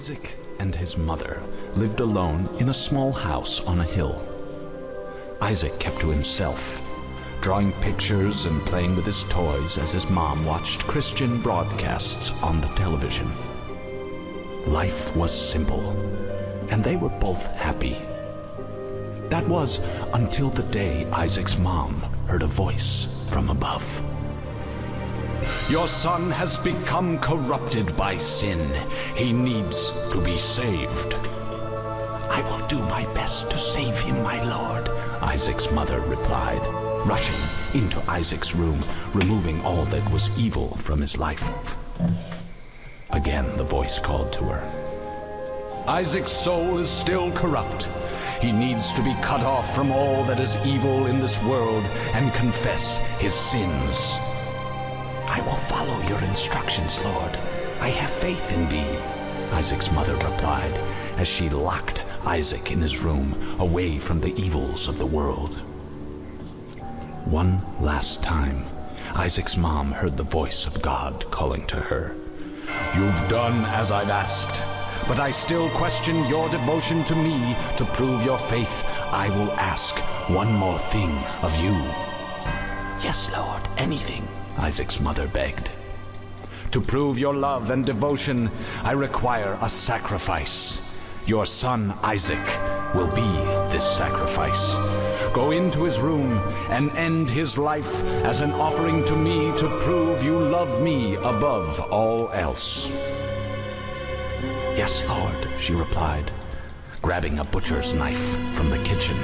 Isaac and his mother lived alone in a small house on a hill. Isaac kept to himself, drawing pictures and playing with his toys as his mom watched Christian broadcasts on the television. Life was simple, and they were both happy. That was until the day Isaac's mom heard a voice from above. "Your son has become corrupted by sin. He needs to be saved." "I will do my best to save him, my lord," Isaac's mother replied, rushing into Isaac's room, removing all that was evil from his life. Again the voice called to her. "Isaac's soul is still corrupt. He needs to be cut off from all that is evil in this world and confess his sins." "I will follow your instructions, Lord. I have faith in thee," Isaac's mother replied, as she locked Isaac in his room, away from the evils of the world. One last time, Isaac's mom heard the voice of God calling to her. "You've done as I've asked, but I still question your devotion to me. To prove your faith, I will ask one more thing of you." "Yes, Lord, anything," Isaac's mother begged. "To prove your love and devotion, I require a sacrifice. Your son Isaac will be this sacrifice. Go into his room and end his life as an offering to me to prove you love me above all else." "Yes, Lord," she replied, grabbing a butcher's knife from the kitchen.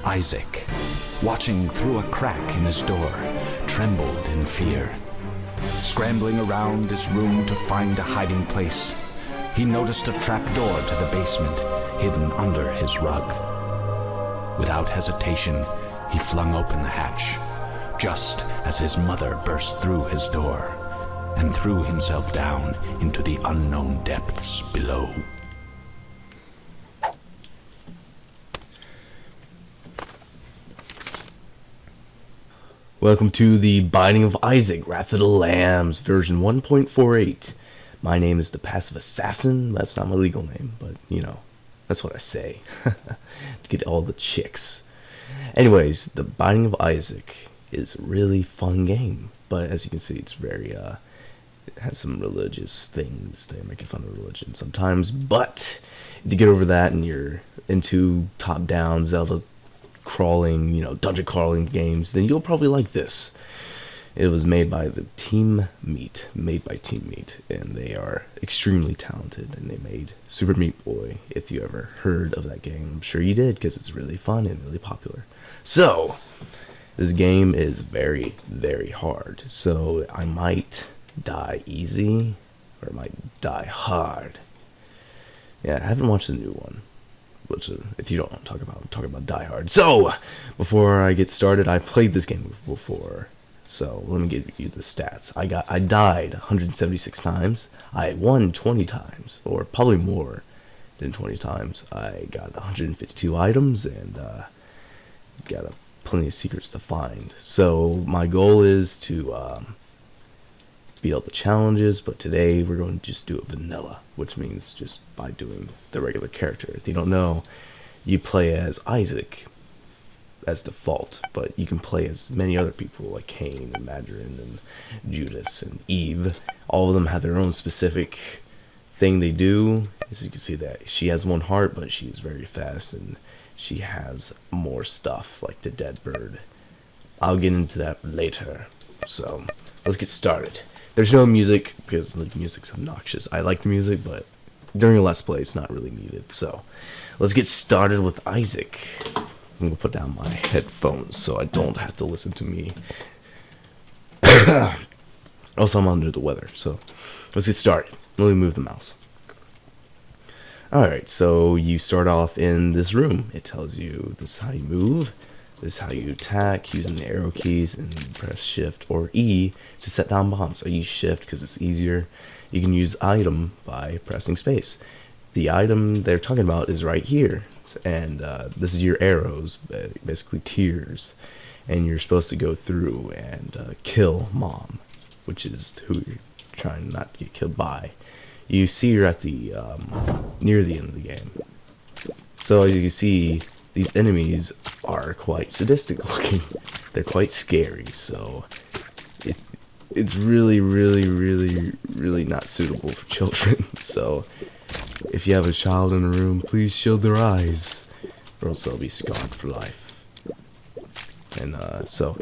Isaac, watching through a crack in his door, trembled in fear. Scrambling around his room to find a hiding place, he noticed a trap door to the basement hidden under his rug. Without hesitation, he flung open the hatch, just as his mother burst through his door and threw himself down into the unknown depths below. Welcome to The Binding of Isaac, Wrath of the Lambs, version 1.48. My name is ThePassiveAssassin. That's not my legal name, but, you know, that's what I say. To get all the chicks. Anyways, The Binding of Isaac is a really fun game. But as you can see, it's very, it has some religious things. They're making fun of religion sometimes. But if you get over that and you're into top-down Zelda crawling, you know, dungeon crawling games, then you'll probably like this. It was made by Team Meat, and they are extremely talented, and they made Super Meat Boy. If you ever heard of that game, I'm sure you did, because it's really fun and really popular. So, this game is very, very hard, so I might die easy, or I might die hard. Yeah, I haven't watched the new one. Which, if you don't want to talk about, I'm talking about Die Hard. So, before I get started, I played this game before. So, let me give you the stats. I died 176 times. I won 20 times, or probably more than 20 times. I got 152 items, and got plenty of secrets to find. So, my goal is to beat all the challenges, but today we're going to just do it vanilla, which means just by doing the regular character. If you don't know, you play as Isaac as default, but you can play as many other people like Cain and Madrin and Judas and Eve. All of them have their own specific thing they do. As you can see, that she has one heart, but she's very fast, and she has more stuff like the dead bird. I'll get into that later. So let's get started. There's no music because the music's obnoxious. I like the music, but during a Let's Play, it's not really needed. So, let's get started with Isaac. I'm going to put down my headphones so I don't have to listen to me. Also, I'm under the weather, so let's get started. Let me move the mouse. Alright, so you start off in this room. It tells you this is how you move. This is how you attack using the arrow keys, and press shift or E to set down bombs. I use shift because it's easier. You can use item by pressing space. The item they're talking about is right here, and this is your arrows, basically tiers, and you're supposed to go through and kill Mom, which is who you're trying not to get killed by. you see you're at the near the end of the game. So as you can see, these enemies are quite sadistic looking. They're quite scary, so it's really, really, really, really not suitable for children. So if you have a child in the room, please shield their eyes, or else they'll be scarred for life. And so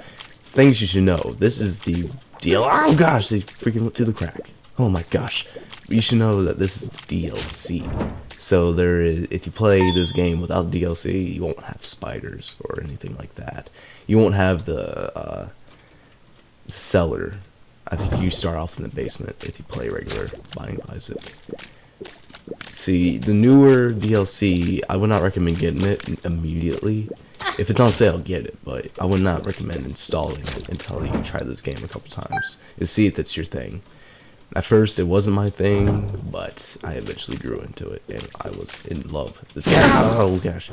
things you should know. This is the deal. Oh gosh, they freaking went through the crack. Oh my gosh. You should know that this is DLC. So there is, if you play this game without DLC, you won't have spiders or anything like that. You won't have the cellar. I think you start off in the basement if you play regular buying Isaac. See, the newer DLC, I would not recommend getting it immediately. If it's on sale, get it, but I would not recommend installing it until you try this game a couple times and see if it's your thing. At first, it wasn't my thing, but I eventually grew into it, and I was in love with this game. Oh gosh.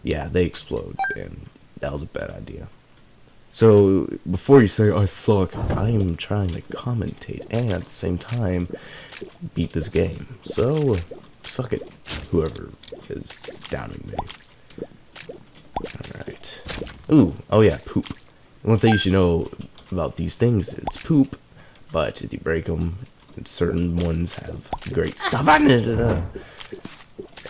Yeah, they explode, and that was a bad idea. So, before you say, I suck, I am trying to commentate, and at the same time, beat this game. So, suck it, whoever is downing me. Alright. Ooh, oh yeah, poop. One thing you should know about these things, it's poop, but if you break them, certain ones have great stuff on it.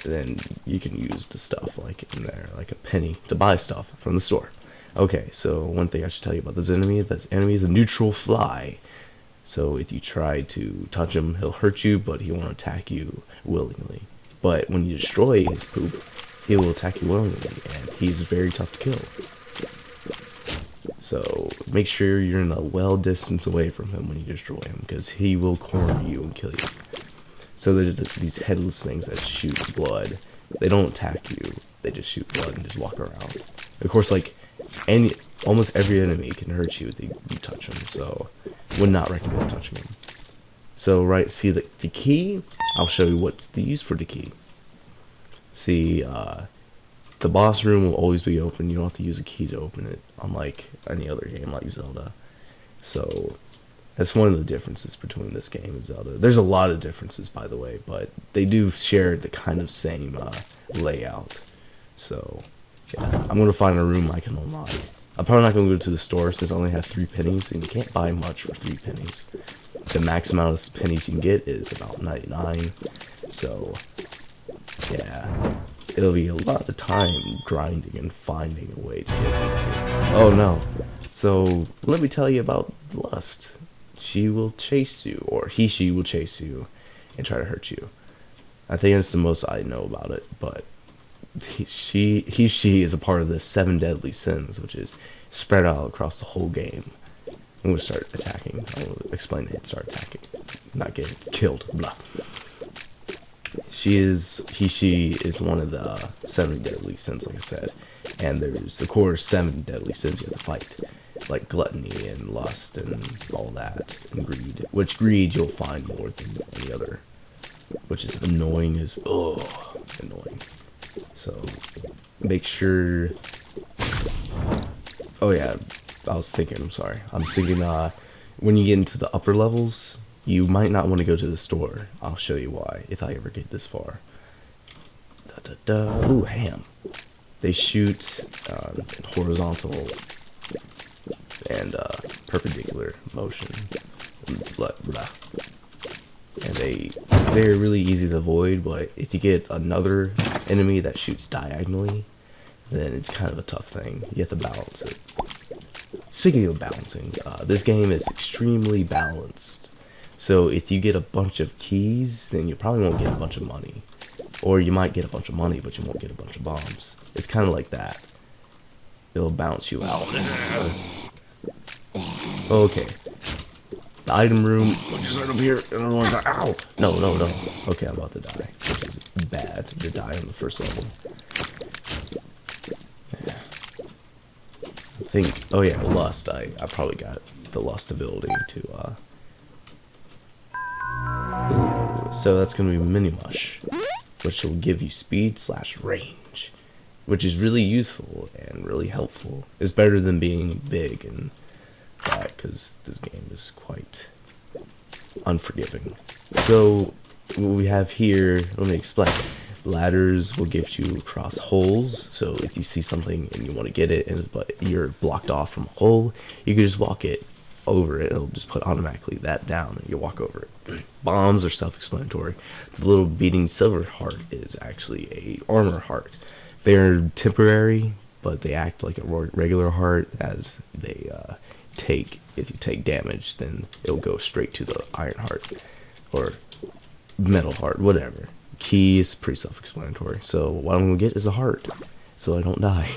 Then you can use the stuff like in there, like a penny, to buy stuff from the store. Okay, so one thing I should tell you about this enemy is a neutral fly. So if you try to touch him, he'll hurt you, but he won't attack you willingly. But when you destroy his poop, he will attack you willingly, and he's very tough to kill. So make sure you're in a well distance away from him when you destroy him, because he will corner you and kill you. So there's these headless things that shoot blood. They don't attack you, they just shoot blood and just walk around. Of course, like, almost every enemy can hurt you if you touch them, so would not recommend touching them. So see the key? I'll show you what's the use for the key. See, the boss room will always be open. You don't have to use a key to open it, unlike any other game like Zelda. So that's one of the differences between this game and Zelda. There's a lot of differences, by the way, but they do share the kind of same layout. So yeah, I'm gonna find a room I can unlock. I'm probably not gonna go to the store since I only have 3 pennies, and you can't buy much for 3 pennies. The max amount of pennies you can get is about 99. So yeah, it'll be a lot of time grinding and finding a way to get it. Oh no. So let me tell you about lust. She will chase you, or she will chase you and try to hurt you. I think that's the most I know about it, but she is a part of the 7 deadly sins, which is spread out across the whole game. I'm gonna start attacking. I'll explain it. Start attacking, not getting killed. Blah. She is one of the 7 deadly sins, like I said. And there's, of course, 7 deadly sins you have to fight, like gluttony and lust and all that, and greed. Which greed you'll find more than any other, which is annoying as annoying. So make sure. Oh yeah, I'm sorry. I'm thinking when you get into the upper levels, you might not want to go to the store. I'll show you why if I ever get this far. Ooh, ham. They shoot in horizontal and perpendicular motion. Blah, blah. And they're really easy to avoid, but if you get another enemy that shoots diagonally, then it's kind of a tough thing. You have to balance it. Speaking of balancing, this game is extremely balanced. So if you get a bunch of keys, then you probably won't get a bunch of money. Or you might get a bunch of money, but you won't get a bunch of bombs. It's kind of like that. It'll bounce you out. Okay. The item room, which is right up here. And everyone's like, ow! No. Okay, I'm about to die. Which is bad to die on the first level. Yeah. I think, oh yeah, lust. I probably got the lust ability to, so that's going to be Mini Mush, which will give you speed/range, which is really useful and really helpful. It's better than being big and that, because this game is quite unforgiving. So what we have here, let me explain. Ladders will get you across holes, so if you see something and you want to get it, but you're blocked off from a hole, you can just walk it over it. It'll just put automatically that down, and you walk over it. Bombs are self-explanatory. The little beating silver heart is actually a armor heart. They're temporary, but they act like a regular heart as they if you take damage, then it'll go straight to the iron heart or metal heart, whatever. Key is pretty self-explanatory. So what I'm gonna get is a heart, so I don't die.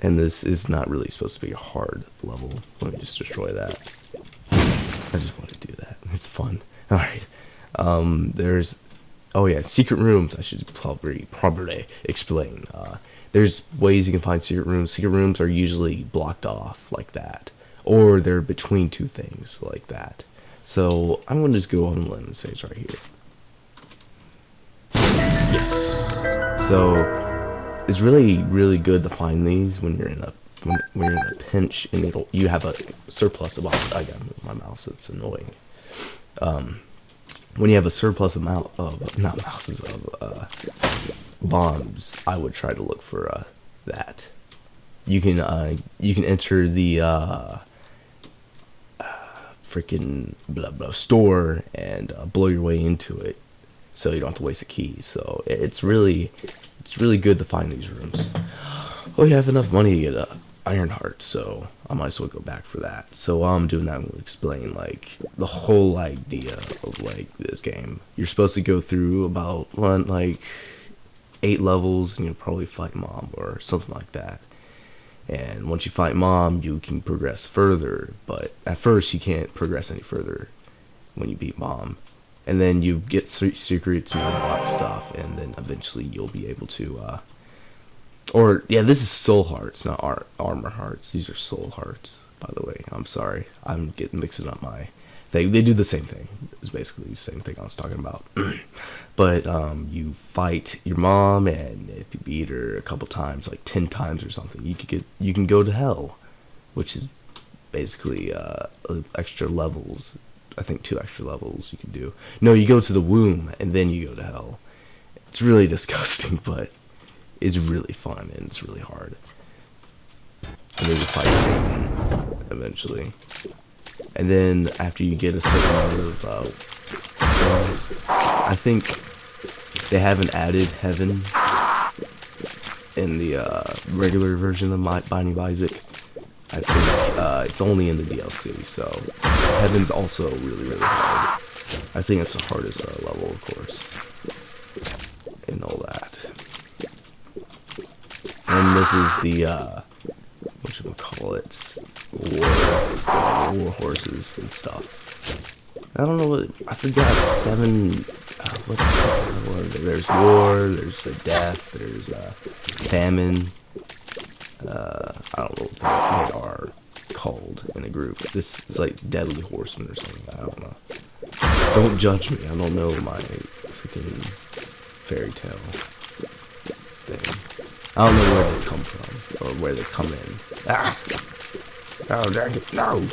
And this is not really supposed to be a hard level. Let me just destroy that. I just want to do that. It's fun. All right. There's, oh yeah, secret rooms. I should probably explain. There's ways you can find secret rooms. Secret rooms are usually blocked off like that, or they're between two things like that. So I'm gonna just go on the limb and say it's right here. Yes. So it's really good to find these when you're in a when you're in a pinch and you have a surplus of, I gotta move my mouse, it's annoying. When you have a surplus amount of, not mouses, of bombs, I would try to look for that. You can enter the freaking blah blah store and blow your way into it, so you don't have to waste a key. So it's really good to find these rooms. Oh, you have enough money to get a iron heart, so I might as well go back for that. So while I'm doing that, I'm going to explain like the whole idea of like this game. You're supposed to go through about like 8 levels, and you'll probably fight Mom or something like that. And once you fight Mom, you can progress further, but at first you can't progress any further when you beat Mom. And then you get secrets and unlock stuff, and then eventually you'll be able to, or yeah, this is soul hearts, not armor hearts. These are soul hearts, by the way. I'm sorry, I'm getting mixing up my thing. They do the same thing. It's basically the same thing I was talking about. But you fight your mom, and if you beat her a couple times, like 10 times or something, you can go to hell, which is basically extra levels. I think 2 extra levels you can do. No, you go to the womb and then you go to hell. It's really disgusting, but it's really fun and it's really hard. And then you fight Satan eventually. And then after you get a certain amount of drugs, I think they haven't added heaven in the regular version of Binding of Isaac. I think it's only in the DLC, so heaven's also really hard. I think it's the hardest level, of course, and all that. And this is the war horses and stuff. I don't know what I forgot. 7. There's war. There's death. There's famine. I don't know what they are called in a group. This is like Deadly Horseman or something. I don't know. Don't judge me. I don't know my freaking fairy tale thing. I don't know where they come from or where they come in. Ah! Oh, dang it. No!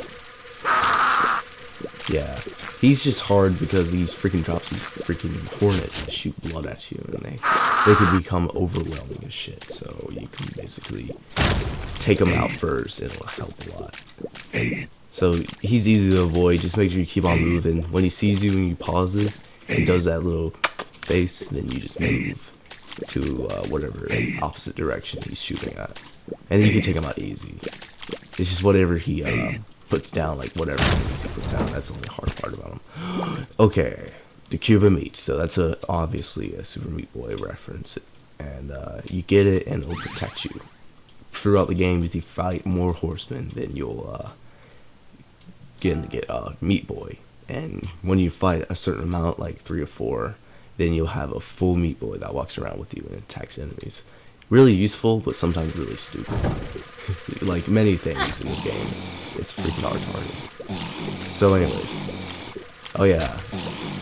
Yeah. He's just hard because he freaking drops these freaking hornets that shoot blood at you, and they could become overwhelming as shit. So you can basically take them out first, and it'll help a lot. So he's easy to avoid. Just make sure you keep on moving. When he sees you and he pauses and does that little face, then you just move to whatever opposite direction he's shooting at, and then you can take him out easy. It's just whatever he puts down, like whatever he puts down. That's the only hard part about him. Okay, the Cuban meat. So that's obviously a Super Meat Boy reference, and you get it, and it'll protect you throughout the game. If you fight more horsemen, then you'll get Meat Boy, and when you fight a certain amount, like 3 or 4, then you'll have a full Meat Boy that walks around with you and attacks enemies. Really useful, but sometimes really stupid. Like many things in this game, it's freaking retarded. So anyways, oh yeah,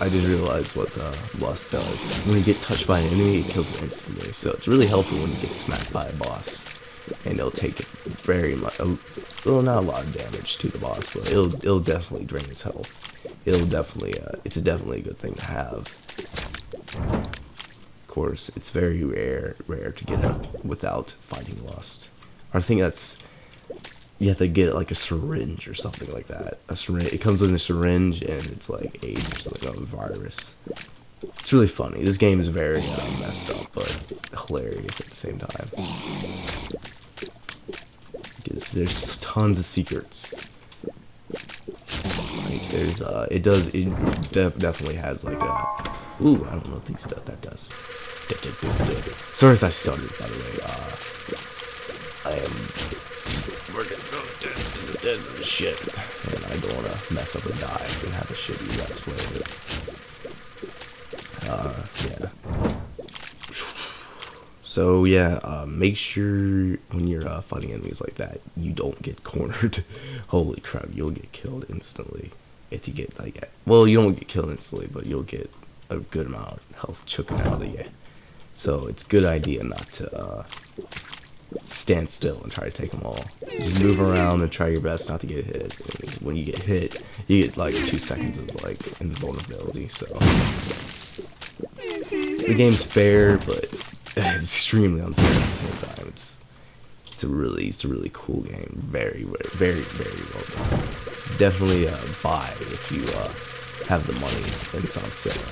I just realized what Lust does. When you get touched by an enemy, it kills it instantly. So it's really helpful when you get smacked by a boss. and it'll take very much, well, not a lot of damage to the boss, but it'll definitely drain his health. It'll definitely, it's definitely a good thing to have. Of course, it's very rare to get up without fighting lust. I think that's, you have to get like a syringe or something like that. A syringe. It comes in a syringe, and it's like AIDS or something, a virus. It's really funny. This game is very messed up, but hilarious at the same time. Because there's tons of secrets. Like there's it definitely has like a, ooh, I don't know things that does. Sorry if I stuttered, by the way. I am working so dead as shit, and I don't want to mess up or die and have a shitty let's play of it. Yeah. So yeah, make sure when you're fighting enemies like that, you don't get cornered. Holy crap, you'll get killed instantly if you get like, well, you don't get killed instantly, but you'll get a good amount of health chucking out of you. So it's a good idea not to stand still and try to take them all. Just move around and try your best not to get hit. And when you get hit, you get like 2 seconds of like invulnerability. So the game's fair, but it's extremely unfair at the same time. It's a really cool game. Very well done. Definitely buy if you have the money and it's on sale.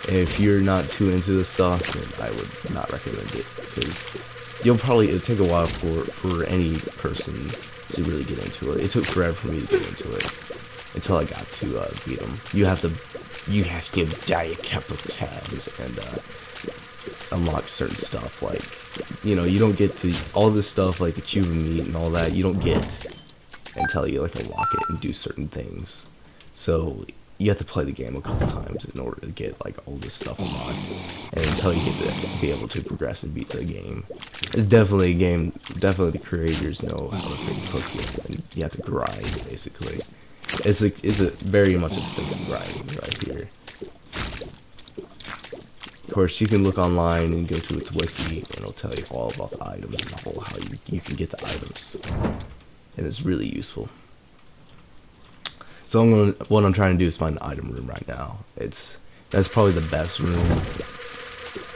If you're not too into this stuff, then I would not recommend it, because it'll take a while for any person to really get into it. It took forever for me to get into it until I got to beat them. You have to die a couple of times and unlock certain stuff, like, you know, you don't get all this stuff like the cube of meat and all that, you don't get until you like unlock it and do certain things. So you have to play the game a couple times in order to get like all this stuff unlocked, and until you get to be able to progress and beat the game. It's definitely a game, definitely the creators know how to freaking cook it, and you have to grind basically. It's a very much a sense of grinding right here. Of course, you can look online and go to its wiki, and it'll tell you all about the items and how you can get the items, and it's really useful. So what I'm trying to do is find the item room right now. That's probably the best room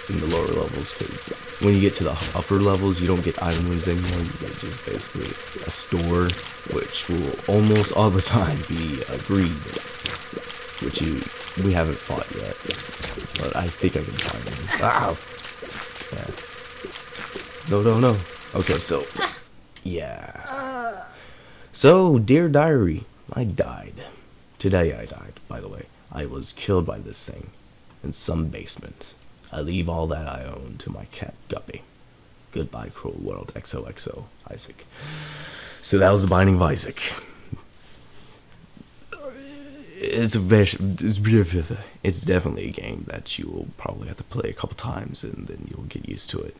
in the lower levels, because when you get to the upper levels, you don't get item rooms anymore. You get just basically a store, which will almost all the time be greed, which we haven't fought yet, but I think I can find them. Yeah. No. Okay, so yeah. So, dear diary, I died. Today I died, by the way. I was killed by this thing in some basement. I leave all that I own to my cat, Guppy. Goodbye, cruel world, XOXO, Isaac. So that was the Binding of Isaac. It's definitely a game that you will probably have to play a couple times, and then you'll get used to it.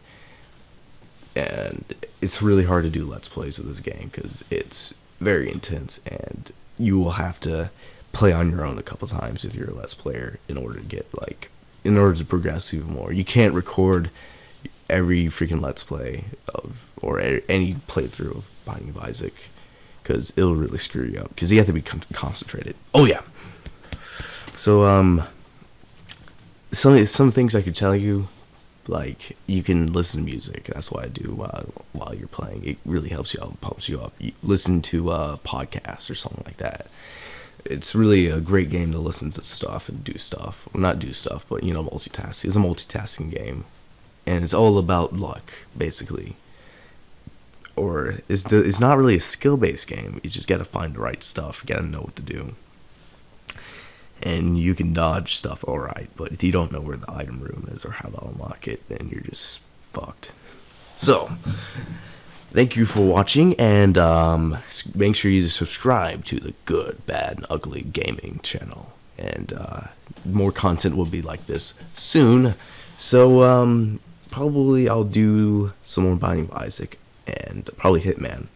And it's really hard to do Let's Plays of this game, because it's very intense, and you will have to play on your own a couple times if you're a Let's Player in order to progress even more. You can't record every freaking Let's Play or any playthrough of Binding of Isaac, because it'll really screw you up, because you have to be concentrated. Oh yeah. So some things I could tell you, like, you can listen to music. That's what I do while you're playing. It really helps you out, pumps you up. You listen to podcasts or something like that. It's really a great game to listen to stuff and do stuff. Well, not do stuff, but, you know, multitask. It's a multitasking game, and it's all about luck, basically. Or it's not really a skill-based game. You just gotta find the right stuff. You gotta know what to do. And you can dodge stuff alright, but if you don't know where the item room is or how to unlock it, then you're just fucked. So, thank you for watching, and make sure you subscribe to the Good, Bad, and Ugly Gaming channel. And more content will be like this soon. So, probably I'll do some more Binding of Isaac, and probably Hitman.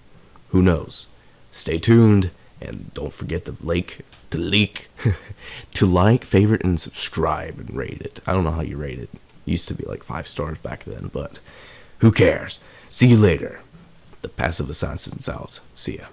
Who knows? Stay tuned, and don't forget to like, favorite, and subscribe, and rate it. I don't know how you rate it. It used to be like 5 stars back then, but who cares? See you later. The Passive Assassin's out. See ya.